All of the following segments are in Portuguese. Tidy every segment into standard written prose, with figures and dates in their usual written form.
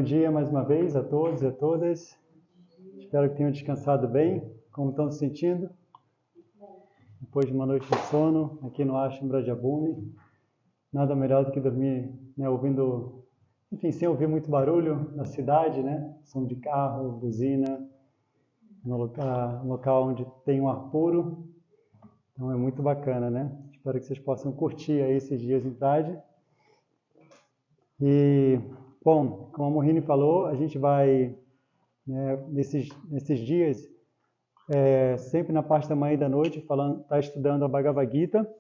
Bom dia mais uma vez a todos e a todas. Espero que tenham descansado bem. Como estão se sentindo? Depois de uma noite de sono aqui no Ashram Brajabhumi. Nada melhor do que dormir, ouvindo, sem ouvir muito barulho na cidade, som de carro, buzina, no local onde tem um ar puro. Então é muito bacana, Espero que vocês possam curtir aí esses dias em tarde. E, bom, como a Mohini falou, a gente vai, nesses dias, sempre na parte da manhã e da noite, está estudando a Bhagavad Gita.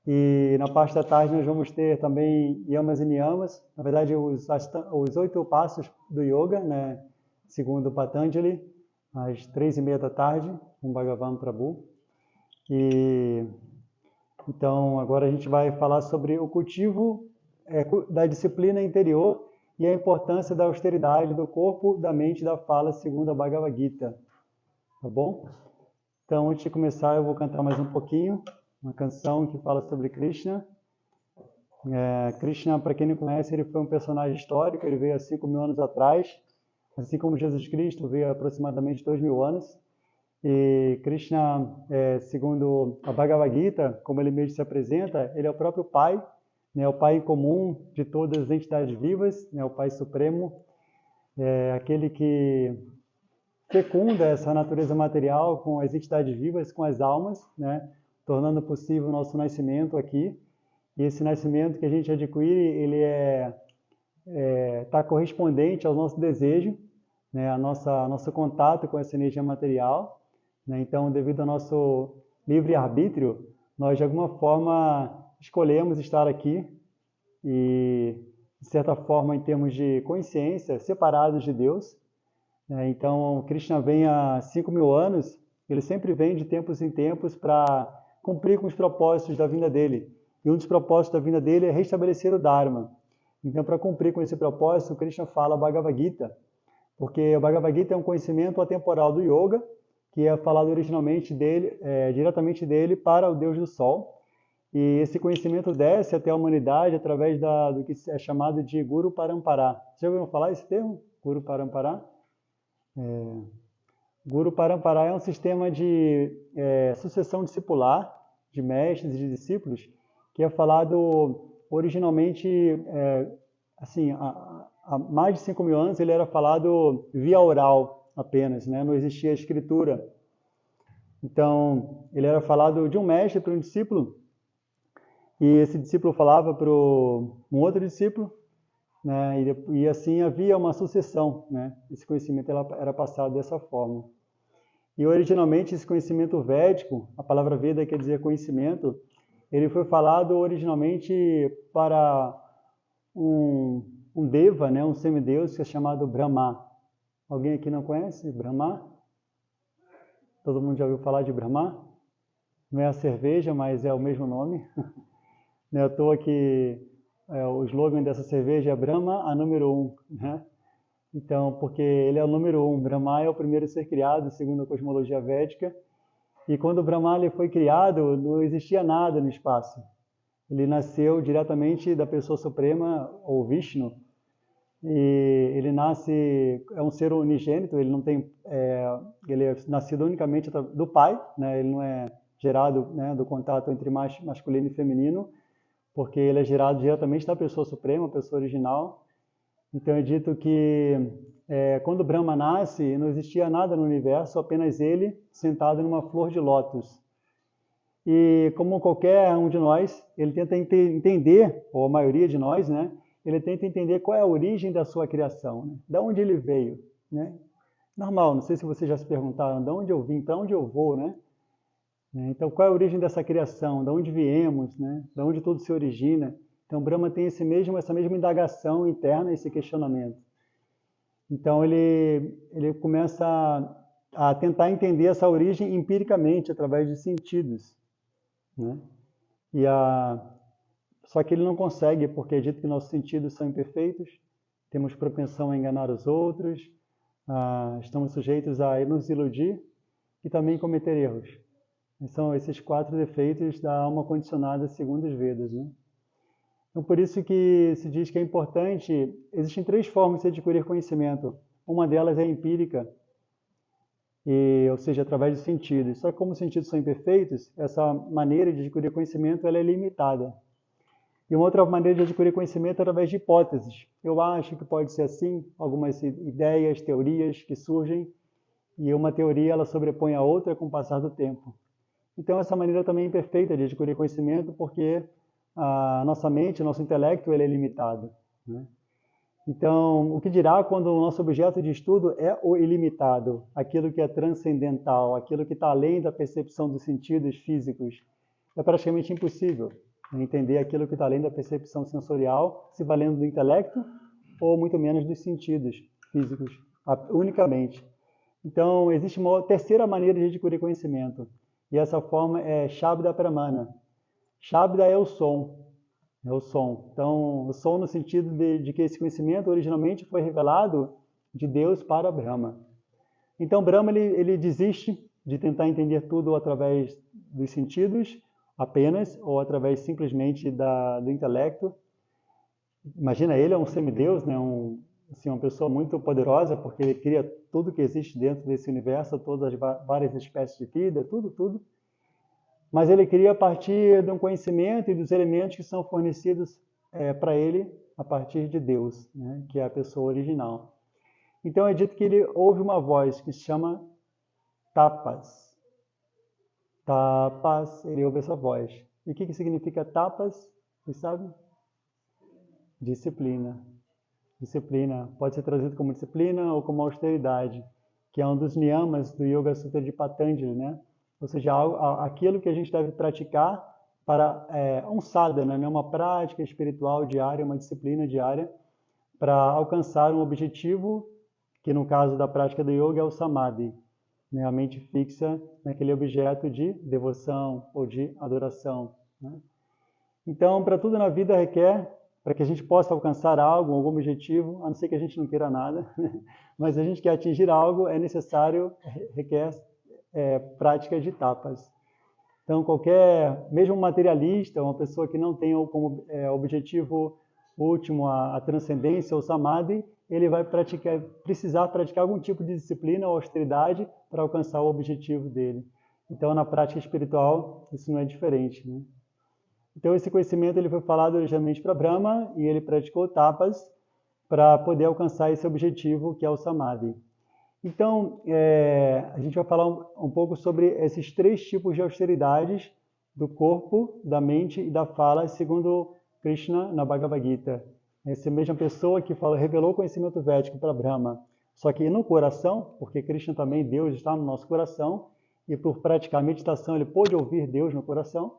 E na parte da tarde nós vamos ter também Yamas e Niyamas, na verdade os 8 passos do Yoga, segundo Patanjali, às 3:30 da tarde, com Bhagavan Prabhu. E então agora a gente vai falar sobre o cultivo da disciplina interior e a importância da austeridade do corpo, da mente e da fala, segundo a Bhagavad Gita. Tá bom? Então, antes de começar, eu vou cantar mais um pouquinho, uma canção que fala sobre Krishna. Krishna, para quem não conhece, ele foi um personagem histórico, ele veio há 5.000 anos atrás, assim como Jesus Cristo veio há aproximadamente 2.000 anos. E Krishna, segundo a Bhagavad Gita, como ele mesmo se apresenta, ele é o próprio Pai, o Pai comum de todas as entidades vivas, o Pai Supremo, aquele que fecunda essa natureza material com as entidades vivas, com as almas, tornando possível o nosso nascimento aqui. E esse nascimento que a gente adquire, ele está correspondente ao nosso desejo, ao nosso contato com essa energia material. Então, devido ao nosso livre-arbítrio, nós, de alguma forma, escolhemos estar aqui e, de certa forma, em termos de consciência, separados de Deus. Então, Krishna vem há 5.000 anos, ele sempre vem de tempos em tempos para cumprir com os propósitos da vinda dele. E um dos propósitos da vinda dele é restabelecer o Dharma. Então, para cumprir com esse propósito, Krishna fala Bhagavad Gita, porque o Bhagavad Gita é um conhecimento atemporal do Yoga, que é falado originalmente diretamente dele para o Deus do Sol. E esse conhecimento desce até a humanidade através do que é chamado de Guru Parampara. Já ouviram falar esse termo? Guru Parampara? Guru Parampara é um sistema de sucessão discipular de mestres e de discípulos que é falado originalmente, há mais de 5.000 anos ele era falado via oral apenas, não existia escritura. Então, ele era falado de um mestre para um discípulo e esse discípulo falava para um outro discípulo, e assim havia uma sucessão, Esse conhecimento era passado dessa forma. E originalmente esse conhecimento védico, a palavra Veda quer dizer conhecimento, ele foi falado originalmente para um deva, um semideus que é chamado Brahma. Alguém aqui não conhece Brahma? Todo mundo já ouviu falar de Brahma? Não é a cerveja, mas é o mesmo nome. Não é à toa que o slogan dessa cerveja é Brahma, a número 1. Então, porque ele é o número 1. Brahma é o primeiro a ser criado, segundo a cosmologia védica. E quando o Brahma ele foi criado, não existia nada no espaço. Ele nasceu diretamente da pessoa suprema, ou Vishnu. E ele é um ser unigênito, ele não tem, ele é nascido unicamente do pai, ele não é gerado do contato entre masculino e feminino, porque ele é gerado diretamente da pessoa suprema, a pessoa original. Então é dito que quando Brahma nasce, não existia nada no universo, apenas ele sentado numa flor de lótus. E como qualquer um de nós, ele tenta entender, ou a maioria de nós, ele tenta entender qual é a origem da sua criação, de onde ele veio. Normal, não sei se vocês já se perguntaram, de onde eu vim, para onde eu vou, Então, qual é a origem dessa criação? De onde viemos? De onde tudo se origina? Então, Brahma tem essa mesma indagação interna, esse questionamento. Então, ele começa a tentar entender essa origem empiricamente, através de sentidos. Só que ele não consegue, porque é dito que nossos sentidos são imperfeitos, temos propensão a enganar os outros, estamos sujeitos a nos iludir e também cometer erros. São esses 4 defeitos da alma condicionada segundo os Vedas. Então, por isso que se diz que é importante, existem três formas de se adquirir conhecimento. Uma delas é empírica, ou seja, através dos sentidos. Só que como os sentidos são imperfeitos, essa maneira de adquirir conhecimento ela é limitada. E uma outra maneira de adquirir conhecimento é através de hipóteses. Eu acho que pode ser assim, algumas ideias, teorias que surgem, e uma teoria ela sobrepõe a outra com o passar do tempo. Então essa maneira também é imperfeita de adquirir conhecimento, porque a nossa mente, o nosso intelecto, ele é limitado, né? Então, o que dirá quando o nosso objeto de estudo é o ilimitado, aquilo que é transcendental, aquilo que está além da percepção dos sentidos físicos? É praticamente impossível entender aquilo que está além da percepção sensorial, se valendo do intelecto ou muito menos dos sentidos físicos, unicamente. Então, existe uma terceira maneira de adquirir conhecimento, e essa forma é Shabda Pramana. Shabda é o som. É o som. Então, o som no sentido de que esse conhecimento originalmente foi revelado de Deus para Brahma. Então, Brahma ele desiste de tentar entender tudo através dos sentidos apenas, ou através simplesmente do intelecto. Imagina, ele é um semideus, né? Assim, uma pessoa muito poderosa, porque ele cria tudo que existe dentro desse universo, todas as várias espécies de vida, tudo. Mas ele cria a partir de um conhecimento e dos elementos que são fornecidos para ele a partir de Deus, né? Que é a pessoa original. Então é dito que ele ouve uma voz que se chama tapas. Tapas, ele ouve essa voz. E o que significa tapas? Vocês sabem? Disciplina. Disciplina pode ser traduzido como disciplina ou como austeridade, que é um dos niyamas do Yoga Sutra de Patanjali, né? Ou seja, aquilo que a gente deve praticar para um sadhana, né? Uma prática espiritual diária, uma disciplina diária, para alcançar um objetivo, que no caso da prática do yoga é o samadhi, né? A mente fixa naquele objeto de devoção ou de adoração, né? Então, para tudo na vida requer, para que a gente possa alcançar algo, algum objetivo, a não ser que a gente não queira nada, mas a gente quer atingir algo, é necessário, requer prática de tapas. Então, mesmo um materialista, uma pessoa que não tem como objetivo último a transcendência ou samadhi, ele vai precisar praticar algum tipo de disciplina ou austeridade para alcançar o objetivo dele. Então, na prática espiritual, isso não é diferente, né? Então, esse conhecimento ele foi falado originalmente para Brahma e ele praticou tapas para poder alcançar esse objetivo que é o samadhi. Então, a gente vai falar um pouco sobre esses três tipos de austeridades do corpo, da mente e da fala, segundo Krishna na Bhagavad Gita. Essa mesma pessoa que revelou o conhecimento védico para Brahma, só que no coração, porque Krishna também, Deus está no nosso coração, e por praticar meditação ele pôde ouvir Deus no coração.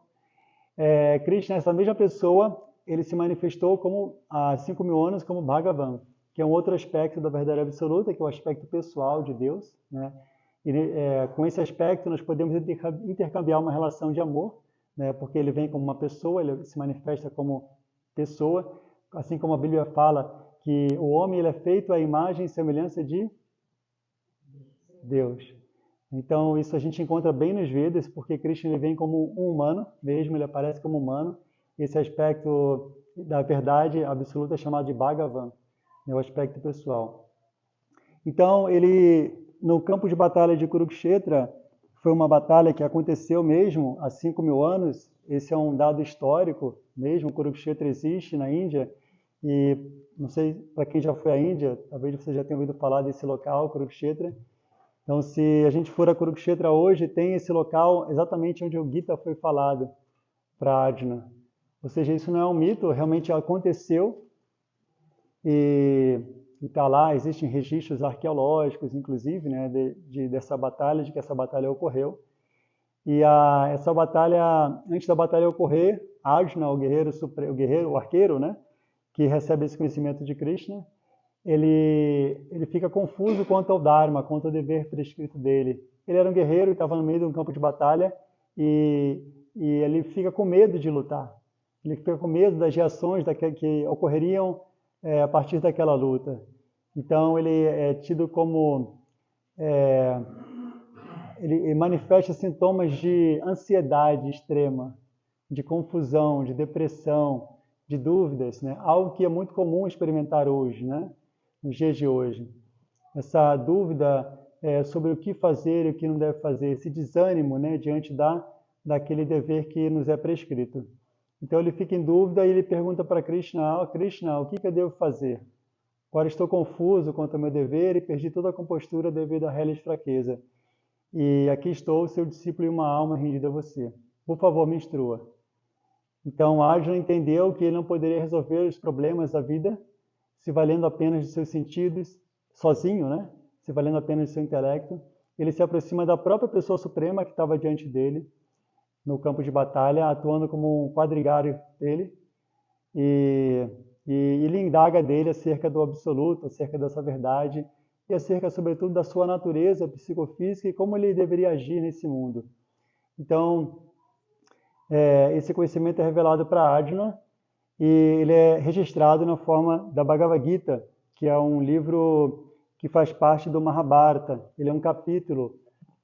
Krishna, essa mesma pessoa, ele se manifestou há 5.000 anos como Bhagavan, que é um outro aspecto da verdade absoluta, que é o aspecto pessoal de Deus, né? E com esse aspecto nós podemos intercambiar uma relação de amor, né? Porque ele vem como uma pessoa, ele se manifesta como pessoa, assim como a Bíblia fala que o homem ele é feito à imagem e semelhança de Deus. Então isso a gente encontra bem nos Vedas, porque Krishna ele vem como um humano, mesmo ele aparece como humano. Esse aspecto da verdade absoluta é chamado de Bhagavan, é o aspecto pessoal. Então, no campo de batalha de Kurukshetra, foi uma batalha que aconteceu mesmo há 5.000 anos. Esse é um dado histórico mesmo. Kurukshetra existe na Índia. E não sei, para quem já foi à Índia, talvez você já tenha ouvido falar desse local, Kurukshetra. Então, se a gente for a Kurukshetra hoje, tem esse local exatamente onde o Gita foi falado para Arjuna. Ou seja, isso não é um mito, realmente aconteceu. E está lá, existem registros arqueológicos, inclusive, né, dessa batalha, de que essa batalha ocorreu. E essa batalha, antes da batalha ocorrer, Arjuna, o arqueiro, né, que recebe esse conhecimento de Krishna, ele fica confuso quanto ao Dharma, quanto ao dever prescrito dele. Ele era um guerreiro e estava no meio de um campo de batalha e ele fica com medo de lutar. Ele fica com medo das reações que ocorreriam a partir daquela luta. Então, ele é tido como... ele manifesta sintomas de ansiedade extrema, de confusão, de depressão, de dúvidas, né? Algo que é muito comum experimentar hoje, né? Nos dias de hoje. Essa dúvida sobre o que fazer e o que não deve fazer, esse desânimo, né, diante daquele dever que nos é prescrito. Então ele fica em dúvida e ele pergunta para Krishna, Krishna, o que eu devo fazer? Agora estou confuso quanto ao meu dever e perdi toda a compostura devido à reles fraqueza. E aqui estou, seu discípulo e uma alma rendida a você. Por favor, me instrua. Então Arjuna entendeu que ele não poderia resolver os problemas da vida se valendo apenas de seus sentidos, sozinho, né? Se valendo apenas de seu intelecto. Ele se aproxima da própria pessoa suprema que estava diante dele, no campo de batalha, atuando como um quadrigário dele, e ele indaga dele acerca do absoluto, acerca dessa verdade, e acerca, sobretudo, da sua natureza psicofísica e como ele deveria agir nesse mundo. Então, esse conhecimento é revelado para Arjuna, e ele é registrado na forma da Bhagavad Gita, que é um livro que faz parte do Mahabharata. Ele é um capítulo,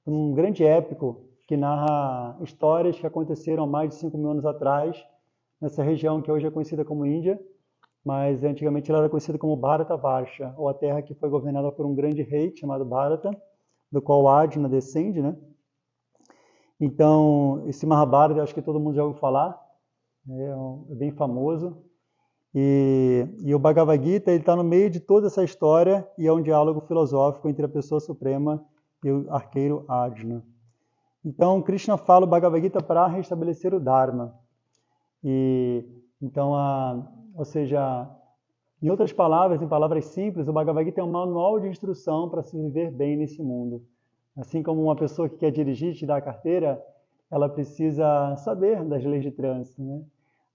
um grande épico, que narra histórias que aconteceram há mais de 5.000 anos atrás, nessa região que hoje é conhecida como Índia, mas antigamente ela era conhecida como Bharatavarsha, ou a terra que foi governada por um grande rei chamado Bharata, do qual Arjuna descende, né? Então, esse Mahabharata, eu acho que todo mundo já ouviu falar, é bem famoso. E o Bhagavad Gita está no meio de toda essa história e é um diálogo filosófico entre a pessoa suprema e o arqueiro Arjuna. Então, Krishna fala o Bhagavad Gita para restabelecer o Dharma. Então, ou seja, em outras palavras, em palavras simples, o Bhagavad Gita é um manual de instrução para se viver bem nesse mundo. Assim como uma pessoa que quer dirigir, te dar a carteira, ela precisa saber das leis de trânsito, né?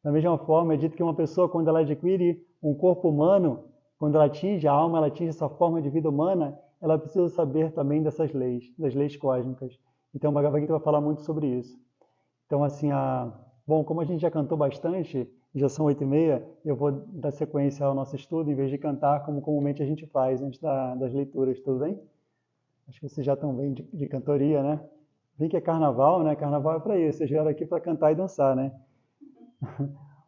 Da mesma forma, é dito que uma pessoa, quando ela adquire um corpo humano, quando ela atinge a alma, ela atinge essa forma de vida humana, ela precisa saber também dessas leis, das leis cósmicas. Então, o Bhagavad Gita vai falar muito sobre isso. Então, assim, bom, como a gente já cantou bastante, já são 8h30, eu vou dar sequência ao nosso estudo, em vez de cantar como comumente a gente faz antes das leituras, tudo bem? Acho que vocês já estão bem de cantoria, né? Vem que é carnaval, né? Carnaval é para isso, vocês vieram aqui para cantar e dançar, né?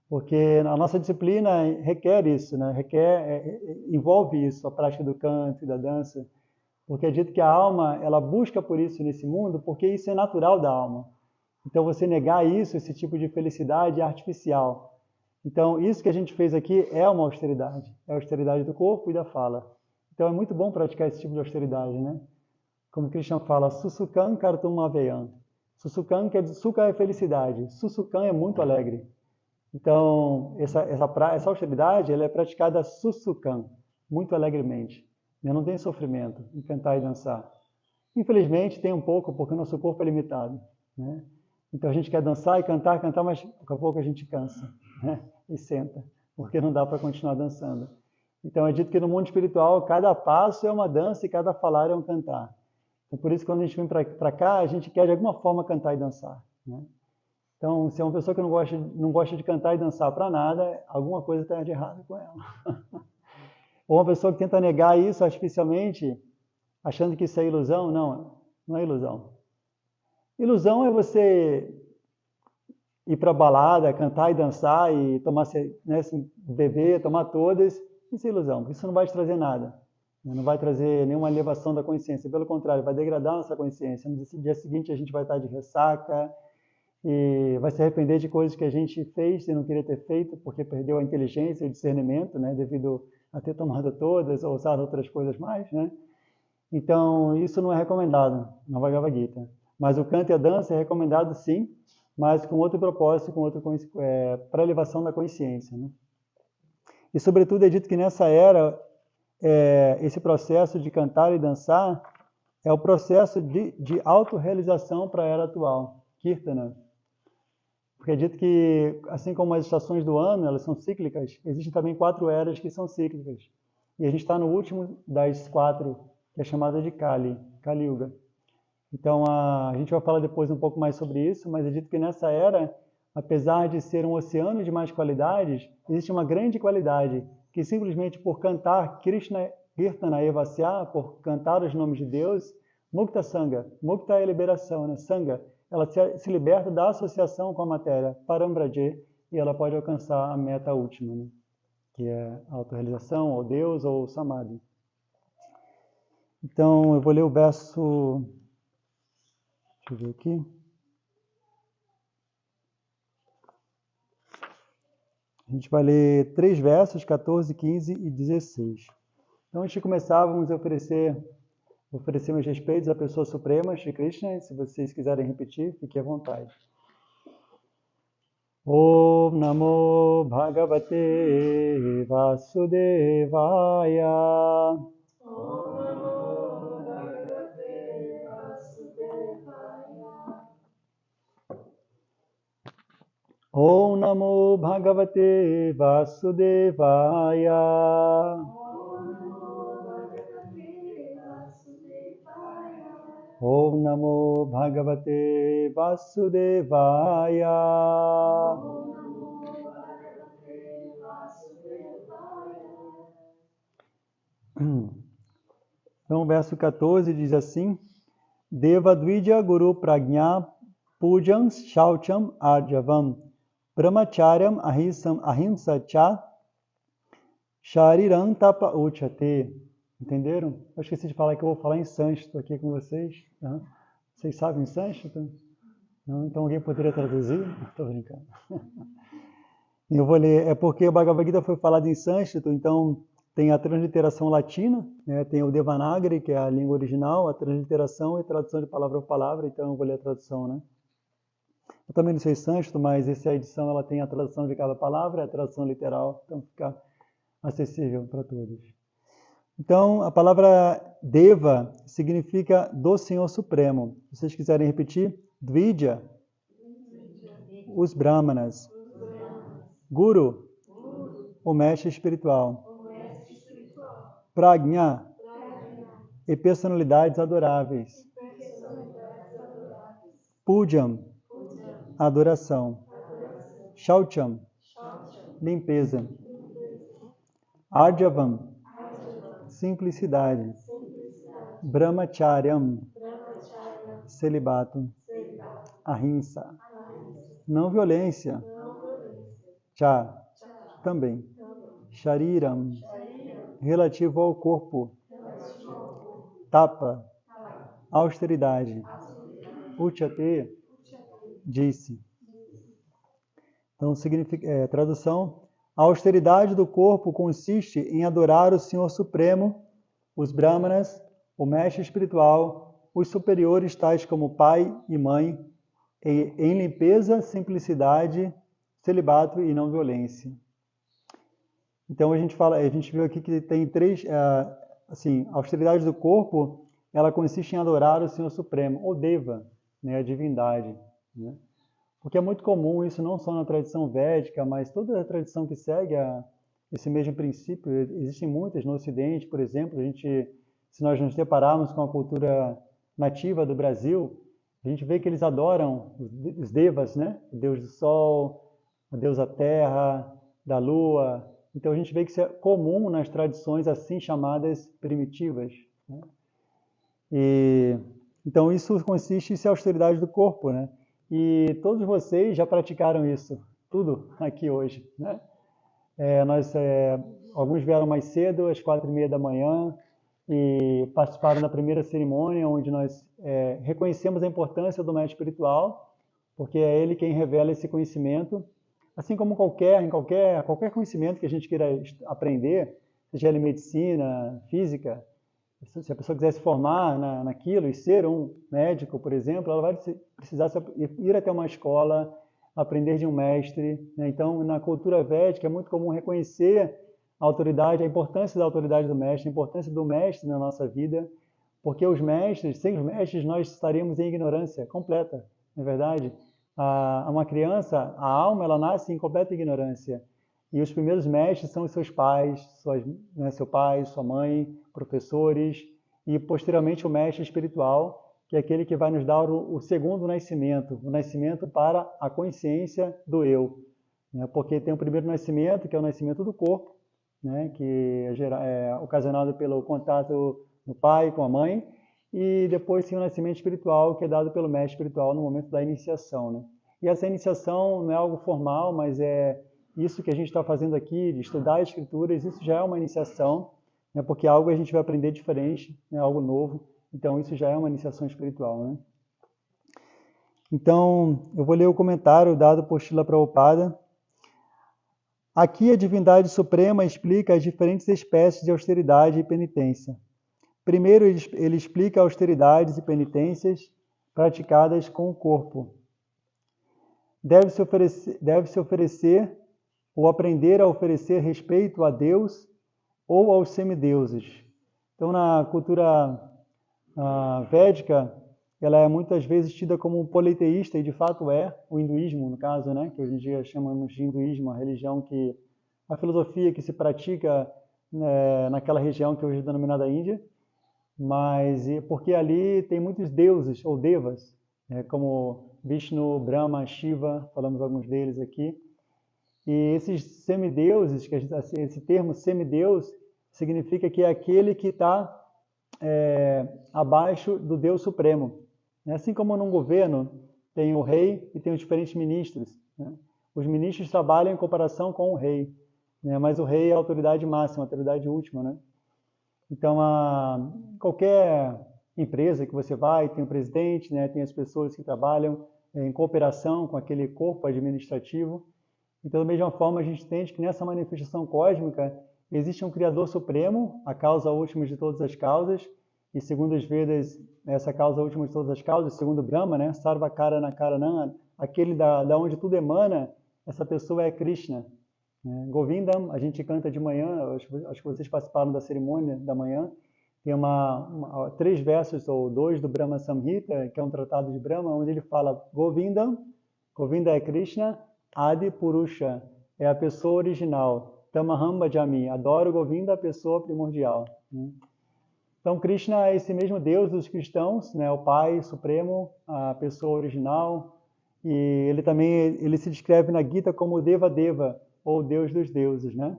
Porque a nossa disciplina requer isso, né? Envolve isso, a prática do canto e da dança, porque é dito que a alma, ela busca por isso nesse mundo, porque isso é natural da alma. Então, você negar isso, esse tipo de felicidade é artificial. Então, isso que a gente fez aqui é uma austeridade. É a austeridade do corpo e da fala. Então, é muito bom praticar esse tipo de austeridade, né? Como Krishna fala, Susukam Kartum Aveyam. Susukam, Sukha é felicidade. Susukam é muito alegre. Então, essa austeridade ela é praticada Susukam, muito alegremente. Não tem sofrimento em cantar e dançar. Infelizmente, tem um pouco, porque o nosso corpo é limitado, né? Então, a gente quer dançar e cantar, mas daqui a pouco a gente cansa, né? E senta, porque não dá para continuar dançando. Então, é dito que no mundo espiritual, cada passo é uma dança e cada falar é um cantar. Então, por isso, quando a gente vem para cá, a gente quer de alguma forma cantar e dançar, né? Então, se é uma pessoa que não gosta de cantar e dançar para nada, alguma coisa está de errado com ela. Ou uma pessoa que tenta negar isso artificialmente, achando que isso é ilusão, não é ilusão. Ilusão é você ir para a balada, cantar e dançar e tomar, né, beber, tomar todas, isso é ilusão, porque isso não vai te trazer nada. Não vai trazer nenhuma elevação da consciência, pelo contrário, vai degradar a nossa consciência. No dia seguinte a gente vai estar de ressaca e vai se arrepender de coisas que a gente fez e não queria ter feito, porque perdeu a inteligência e o discernimento, né, devido a ter tomado todas ou usado outras coisas mais, né? Então, isso não é recomendado na Bhagavad Gita. Mas o canto e a dança é recomendado sim, mas com outro propósito, para elevação da consciência, né? E, sobretudo, é dito que nessa era, esse processo de cantar e dançar é o processo de autorrealização para a era atual, Kirtana. Porque é dito que, assim como as estações do ano, elas são cíclicas, existem também 4 eras que são cíclicas. E a gente está no último das 4, que é chamada de Kali Yuga. Então, a gente vai falar depois um pouco mais sobre isso, mas é dito que nessa era, apesar de ser um oceano de mais qualidades, existe uma grande qualidade, que simplesmente por cantar Krishna Kirtana Evasya, por cantar os nomes de Deus, Mukta Sangha, Mukta é liberação, né? Sangha, ela se liberta da associação com a matéria, Parambraje, e ela pode alcançar a meta última, né? Que é a autorrealização, ou Deus, ou o Samadhi. Então, eu vou ler o verso... Deixa eu ver aqui. A gente vai ler 3 versos, 14, 15 e 16. Então, antes de começar, vamos oferecer meus respeitos à pessoa suprema, Shri Krishna. Se vocês quiserem repetir, fiquem à vontade. Om Namo Bhagavate Vasudevaya. Om Namo Bhagavate Vasudevaya. Om Namo Bhagavate Vasudevaya. Então, o verso 14 diz assim: Devadvija Guru Prajna Pujam Shaucham Arjavam Brahmacharyam Ahimsa Cha Shariram Tapa Uchate. Entenderam? Eu esqueci de falar que eu vou falar em sânscrito aqui com vocês. Vocês sabem sânscrito? Não? Então alguém poderia traduzir? Estou brincando. Eu vou ler. É porque o Bhagavad Gita foi falado em sânscrito, então tem a transliteração latina, né? Tem o Devanagari, que é a língua original, a transliteração e a tradução de palavra por palavra, então eu vou ler a tradução, né? Eu também não sei sânscrito, mas essa edição ela tem a tradução de cada palavra, a tradução literal, então fica acessível para todos. Então, a palavra Deva significa do Senhor Supremo. Se vocês quiserem repetir, Dvija, os Brahmanas. Guru, o mestre espiritual. Prajna, e personalidades adoráveis. Pujam, adoração. Shaucham, limpeza. Arjavam, simplicidade. Brahmacharyam, celibato. Ahimsa, não violência. Cha, também. Shariram, relativo ao corpo. Tapa, austeridade. Uchate, disse. Então, tradução: a austeridade do corpo consiste em adorar o Senhor Supremo, os Brahmanas, o mestre espiritual, os superiores tais como pai e mãe, em limpeza, simplicidade, celibato e não violência. Então a gente viu aqui que tem 3, assim, a austeridade do corpo, ela consiste em adorar o Senhor Supremo, ou Deva, né, a divindade, né? Porque é muito comum isso não só na tradição védica, mas toda a tradição que segue esse mesmo princípio. Existem muitas no Ocidente, por exemplo. Se nós nos depararmos com a cultura nativa do Brasil, a gente vê que eles adoram os devas, né? O deus do sol, o deus da terra, da lua. Então a gente vê que isso é comum nas tradições assim chamadas primitivas, né? Então isso consiste em ser a austeridade do corpo, né? E todos vocês já praticaram isso, tudo aqui hoje, né? Alguns vieram mais cedo, às 4h30 da manhã, e participaram da primeira cerimônia, onde nós reconhecemos a importância do mestre espiritual, porque é ele quem revela esse conhecimento, assim como qualquer conhecimento que a gente queira aprender, seja ele medicina, física. Se a pessoa quiser se formar naquilo e ser um médico, por exemplo, ela vai precisar ir até uma escola, aprender de um mestre, né? Então, na cultura védica é muito comum reconhecer a autoridade, a importância da autoridade do mestre, a importância do mestre na nossa vida, porque sem os mestres, nós estaríamos em ignorância completa, não é verdade? Uma criança, a alma, ela nasce em completa ignorância. E os primeiros mestres são os seus pais, seu pai, sua mãe, professores, e posteriormente o mestre espiritual, que é aquele que vai nos dar o segundo nascimento, o nascimento para a consciência do eu, né? Porque tem o primeiro nascimento, que é o nascimento do corpo, né? Que é ocasionado pelo contato do pai com a mãe, e depois tem o nascimento espiritual, que é dado pelo mestre espiritual no momento da iniciação, né? E essa iniciação não é algo formal, mas é isso que a gente está fazendo aqui, de estudar as escrituras, isso já é uma iniciação, né, porque algo a gente vai aprender diferente, né, algo novo. Então, isso já é uma iniciação espiritual, né? Então, eu vou ler o comentário dado por Srila Prabhupada. Aqui a divindade suprema explica as diferentes espécies de austeridade e penitência. Primeiro, ele explica austeridades e penitências praticadas com o corpo. Deve-se oferecer ou aprender a oferecer respeito a Deus ou aos semideuses. Então, na cultura védica, ela é muitas vezes tida como um politeísta, e de fato é, o hinduísmo, no caso, né, que hoje em dia chamamos de hinduísmo, a filosofia que se pratica, né, naquela região que hoje é denominada Índia, mas porque ali tem muitos deuses, ou devas, como Vishnu, Brahma, Shiva, falamos alguns deles aqui, e esses semideuses, esse termo semideus, significa que é aquele que está abaixo do Deus Supremo. Assim como num governo tem o rei e tem os diferentes ministros, né? Os ministros trabalham em comparação com o rei, né? Mas o rei é a autoridade máxima, a autoridade última, né? Então, qualquer empresa que você vai, tem o presidente, né? Tem as pessoas que trabalham em cooperação com aquele corpo administrativo. Então, da mesma forma, a gente entende que nessa manifestação cósmica existe um Criador Supremo, a causa última de todas as causas, e segundo os Vedas, essa causa última de todas as causas, segundo Brahma, né, Sarva Karana Karanam, aquele da onde tudo emana, essa pessoa é Krishna. Govindam, a gente canta de manhã, acho que vocês participaram da cerimônia da manhã, tem 3 versos ou 2 do Brahma Samhita, que é um tratado de Brahma, onde ele fala Govindam, Govinda é Krishna, Adi Purusha, é a pessoa original, Tamaham Bhajami, adoro Govinda, a pessoa primordial. Então, Krishna é esse mesmo Deus dos cristãos, né, o Pai Supremo, a pessoa original, e ele se descreve na Gita como Deva Deva, ou Deus dos deuses, né?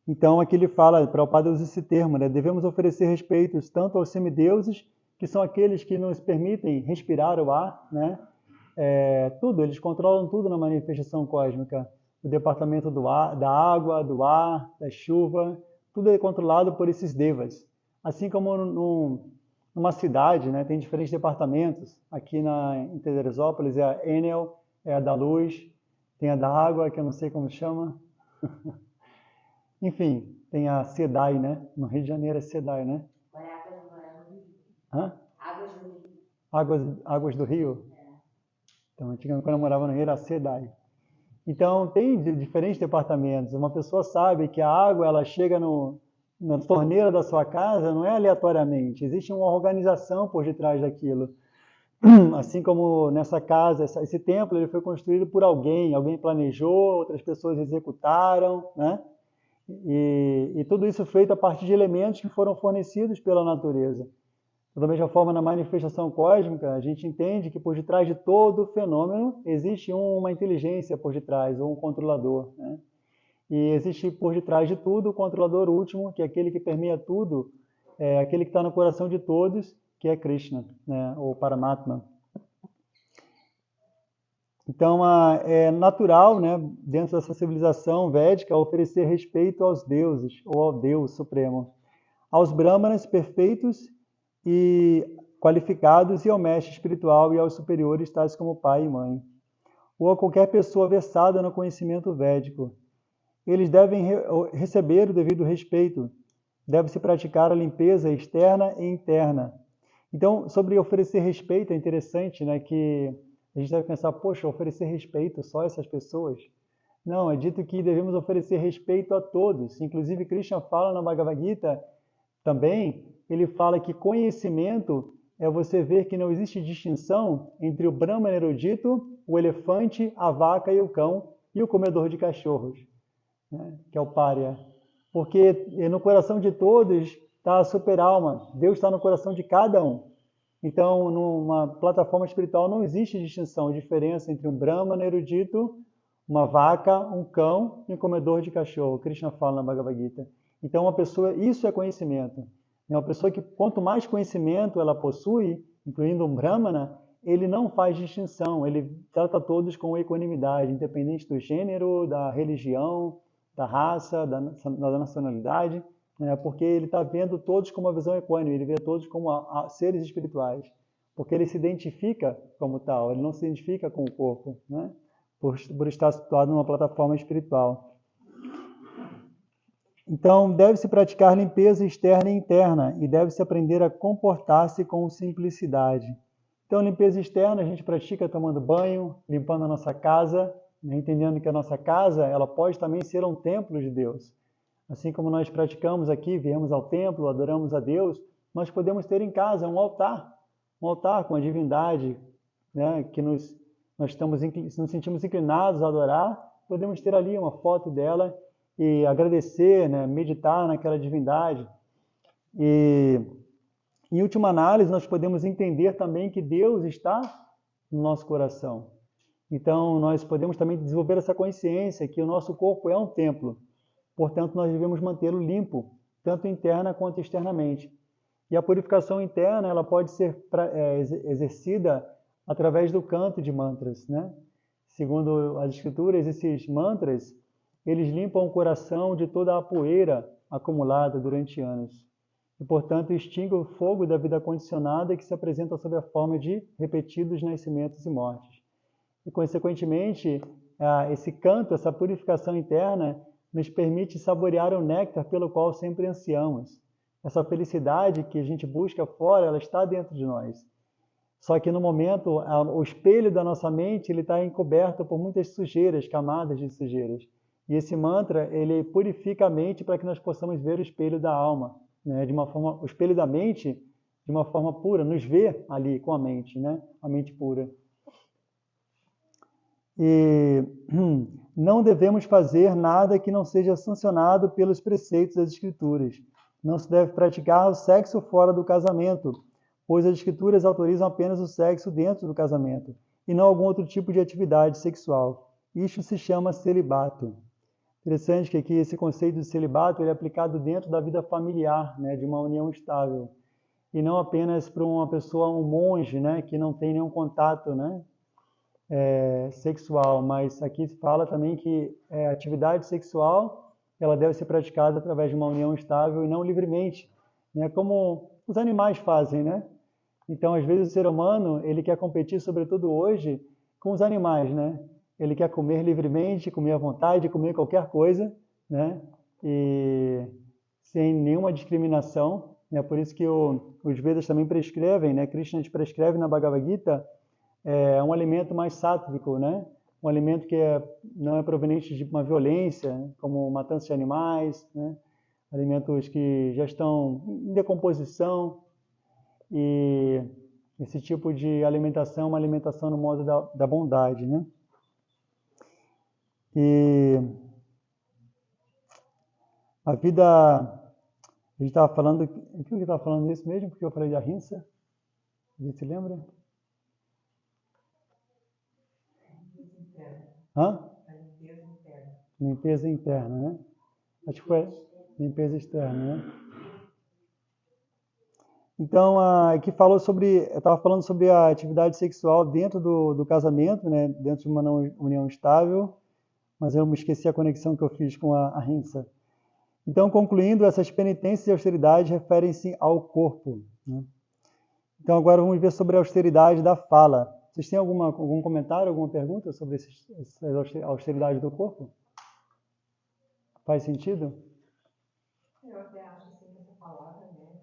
Então, aqui ele fala, Prabhupada usa esse termo, né, devemos oferecer respeitos tanto aos semideuses, que são aqueles que nos permitem respirar o ar, né? Tudo, eles controlam tudo na manifestação cósmica, o departamento do ar, da água, do ar, da chuva, tudo é controlado por esses devas. Assim como numa cidade, né, tem diferentes departamentos. Aqui em Teresópolis é a Enel, é a da luz, tem a da água, que eu não sei como chama. Enfim, tem a SEDAI, né? No Rio de Janeiro é SEDAI, né? Hã? Águas do Rio? Então, antigamente, quando eu morava no Rio, era a SEDAI. Então, tem diferentes departamentos. Uma pessoa sabe que a água ela chega na torneira da sua casa, não é aleatoriamente. Existe uma organização por detrás daquilo. Assim como nessa casa, esse templo ele foi construído por alguém planejou, outras pessoas executaram, né? E tudo isso feito a partir de elementos que foram fornecidos pela natureza. Da mesma forma, na manifestação cósmica, a gente entende que por detrás de todo fenômeno existe uma inteligência por detrás, ou um controlador, né? E existe por detrás de tudo o controlador último, que é aquele que permeia tudo, aquele que está no coração de todos, que é Krishna, né? Ou Paramatma. Então, é natural, né, dentro dessa civilização védica, oferecer respeito aos deuses, ou ao Deus Supremo, aos brahmanas perfeitos e qualificados e ao mestre espiritual e aos superiores, tais como pai e mãe, ou a qualquer pessoa versada no conhecimento védico. Eles devem receber o devido respeito, deve-se praticar a limpeza externa e interna. Então, sobre oferecer respeito, é interessante, né, que a gente deve pensar, poxa, oferecer respeito só a essas pessoas? Não, é dito que devemos oferecer respeito a todos. Inclusive, Krishna fala na Bhagavad Gita também, ele fala que conhecimento é você ver que não existe distinção entre o Brahmana erudito, o elefante, a vaca e o cão, e o comedor de cachorros, né, que é o Párya. Porque no coração de todos está a super-alma. Deus está no coração de cada um. Então, numa plataforma espiritual não existe distinção, diferença entre um Brahmana erudito, uma vaca, um cão e um comedor de cachorro. Krishna fala na Bhagavad Gita. Então, isso é conhecimento. É uma pessoa que, quanto mais conhecimento ela possui, incluindo um Brahmana, ele não faz distinção, ele trata todos com equanimidade, independente do gênero, da religião, da raça, da nacionalidade, né? Porque ele está vendo todos com uma visão equânime, ele vê todos como seres espirituais, porque ele se identifica como tal, ele não se identifica com o corpo, né? Por estar situado numa plataforma espiritual. Então, deve-se praticar limpeza externa e interna, e deve-se aprender a comportar-se com simplicidade. Então, limpeza externa a gente pratica tomando banho, limpando a nossa casa, né? Entendendo que a nossa casa ela pode também ser um templo de Deus. Assim como nós praticamos aqui, viemos ao templo, adoramos a Deus, nós podemos ter em casa um altar com a divindade, né? Que nós nos sentimos inclinados a adorar, podemos ter ali uma foto dela e agradecer, né? Meditar naquela divindade. E, em última análise, nós podemos entender também que Deus está no nosso coração. Então, nós podemos também desenvolver essa consciência que o nosso corpo é um templo. Portanto, nós devemos mantê-lo limpo, tanto interna quanto externamente. E a purificação interna ela pode ser exercida através do canto de mantras, né? Segundo as escrituras, esses mantras, eles limpam o coração de toda a poeira acumulada durante anos. E, portanto, extingue o fogo da vida condicionada que se apresenta sob a forma de repetidos nascimentos e mortes. E, consequentemente, esse canto, essa purificação interna, nos permite saborear o néctar pelo qual sempre ansiamos. Essa felicidade que a gente busca fora, ela está dentro de nós. Só que no momento, o espelho da nossa mente ele está encoberto por muitas sujeiras, camadas de sujeiras. E esse mantra, ele purifica a mente para que nós possamos ver o espelho da alma, né? O espelho da mente, de uma forma pura, nos vê ali com a mente, né? A mente pura. E não devemos fazer nada que não seja sancionado pelos preceitos das Escrituras. Não se deve praticar o sexo fora do casamento, pois as Escrituras autorizam apenas o sexo dentro do casamento, e não algum outro tipo de atividade sexual. Isto se chama celibato. Interessante que aqui esse conceito de celibato ele é aplicado dentro da vida familiar, né, de uma união estável, e não apenas para uma pessoa, um monge, né, que não tem nenhum contato, né, sexual, mas aqui se fala também que a atividade sexual ela deve ser praticada através de uma união estável e não livremente, né, como os animais fazem, né? Então, às vezes o ser humano ele quer competir, sobretudo hoje, com os animais, né? Ele quer comer livremente, comer à vontade, comer qualquer coisa, né? E sem nenhuma discriminação, né? Por isso que os Vedas também prescrevem, né? Krishna prescreve na Bhagavad Gita um alimento mais sáttvico, né? Um alimento que não é proveniente de uma violência, né? Como matança de animais, né? Alimentos que já estão em decomposição, e esse tipo de alimentação é uma alimentação no modo da bondade, né? E a vida, a gente estava falando, por que eu estava falando isso mesmo? Porque eu falei de ahimsa, a gente se lembra? Hã? A limpeza interna. Limpeza interna, né? Acho que foi limpeza externa, né? Então, aqui falou sobre, eu estava falando sobre a atividade sexual dentro do casamento, né? Dentro de uma união estável, mas eu me esqueci a conexão que eu fiz com a ahimsa. Então, concluindo, essas penitências e austeridades referem-se ao corpo, né? Então, agora vamos ver sobre a austeridade da fala. Vocês têm algum comentário, alguma pergunta sobre essa austeridade do corpo? Faz sentido? Eu até acho assim essa palavra, né?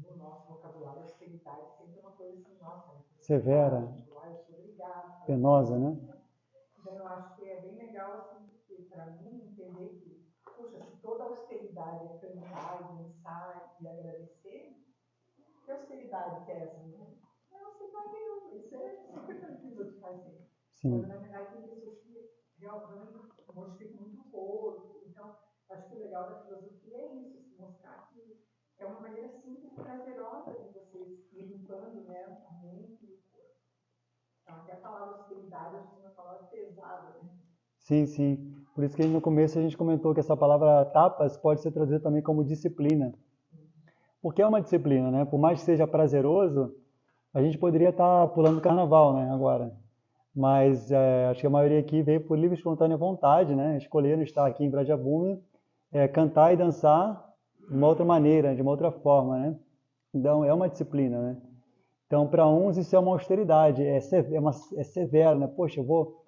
No nosso vocabulário, austeridade sempre é uma coisa assim, nossa, né? Severa. Eu sou obrigada. Penosa, né? Então eu acho que é bem legal, assim, porque para mim entender que, puxa, se toda austeridade é cantar e dançar e agradecer, que austeridade que é essa, né? Não é austeridade nenhuma, isso é super tranquilo de fazer. Sim. Mas na verdade tem pessoas que realmente modificam muito o corpo. Então, acho que o legal da filosofia é isso, se mostrar que é uma maneira simples e prazerosa de vocês ir limpando, né, a mente e o corpo. Então, até a palavra austeridade, acho que é uma palavra pesada, né? Sim, sim. Por isso que no começo a gente comentou que essa palavra tapas pode ser traduzida também como disciplina. Porque é uma disciplina, né? Por mais que seja prazeroso, A gente poderia estar pulando carnaval, né, agora. Mas acho que a maioria aqui veio por livre e espontânea vontade, né? Escolheram estar aqui em Vrajabhumi, cantar e dançar de uma outra maneira, de uma outra forma, né? Então, é uma disciplina, né? Então, para uns isso é uma austeridade, é severo, né? Poxa, eu vou